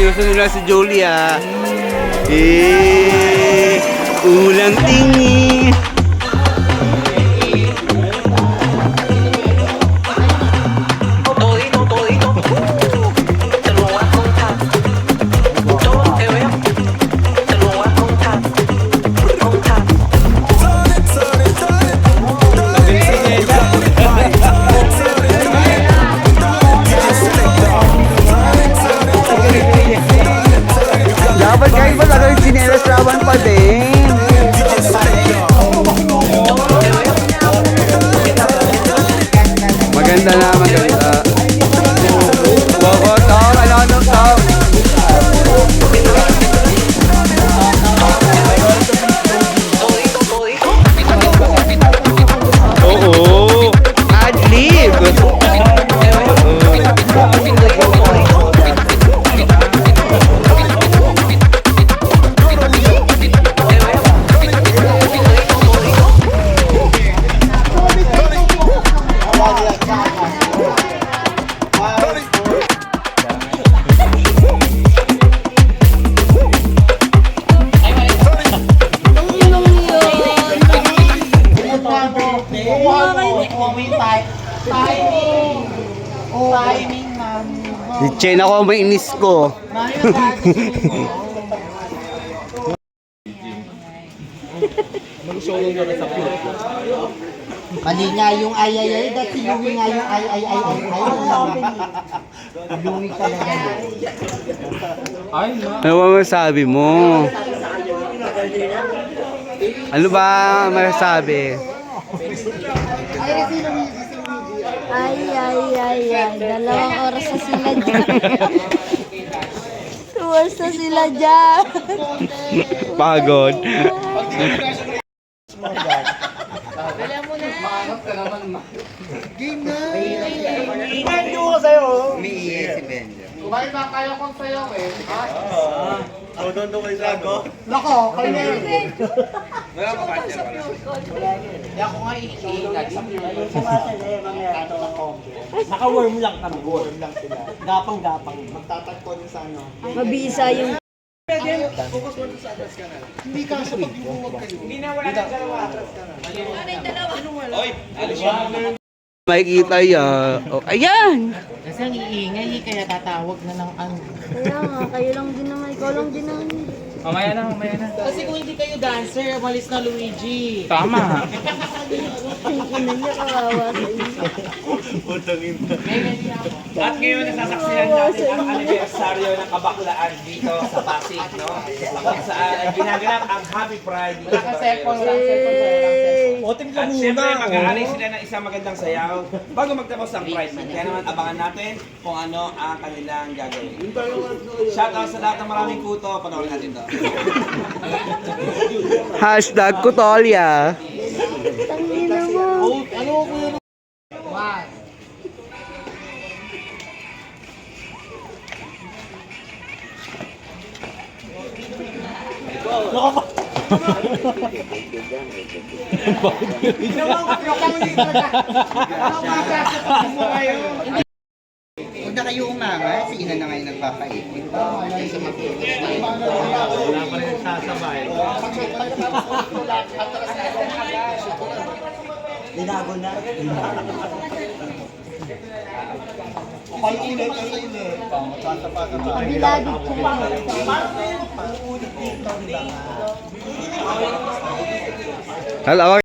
seryoso nila si Julia. Ulang tingi. Dapat guys, talaga yung chinelas laban pa din. Maganda na, maganda. Wako, Tom, ano, Tom? Oo, ad-lib. Timing, ma'am. Si Chen ako may inis ko. Mali nga yung ay. Dati Louie nga yung ay. Louie talaga. Ano ba masabi mo? Ano ba masabi? Ay. Dalawang oras na sila dyan. 2 hours na sila dyan. Pagod. Game na. Benjo ko sa'yo. Umiiyak si Benjo. Kumain ba kayo kung sa'yo eh? Doon kayo sa ako. Lako, kayo na yun. Hindi ako nga iiingat sa Naka-worm lang kami. Worm lang sila. Gapang-gapang. Magtatagpo din sa ano. Mabisa yung... Hindi ka sa pag-iwag kayo. Hindi na wala ng dalawa. Oy, alis yan. Makikita yan. Oh, ayan! Kasi ang iingay, kaya tatawag na ng ano. Kaya nga, kayo lang din naman. Ikaw lang din naman. Mamaya na. Kasi kung hindi kayo dancer, malis na Luigi. Tama. Ina niya, kawawa sa inyo. At ngayon nasasaksihan natin ang anibersaryo ng kabaklaan dito sa Pasig, no? Kung saan ay ginaganap ang Happy Pride dito sa Hey! At siyempre, mag-aalay sila ng isang magandang sayaw bago magtapos ang Pride Month. Kaya naman abangan natin kung ano ang kanilang gagawin. Shoutout sa lahat ng maraming kuto. Panoorin natin to. Hashtag Kutolya. Tangina mo. Ano ko yun? Huwag na kayo umanga, si Ina na ngayon nagpapaipit. Wala pa rin sasabay. Linago na. Pag-init. Bilado ko pa. Hello.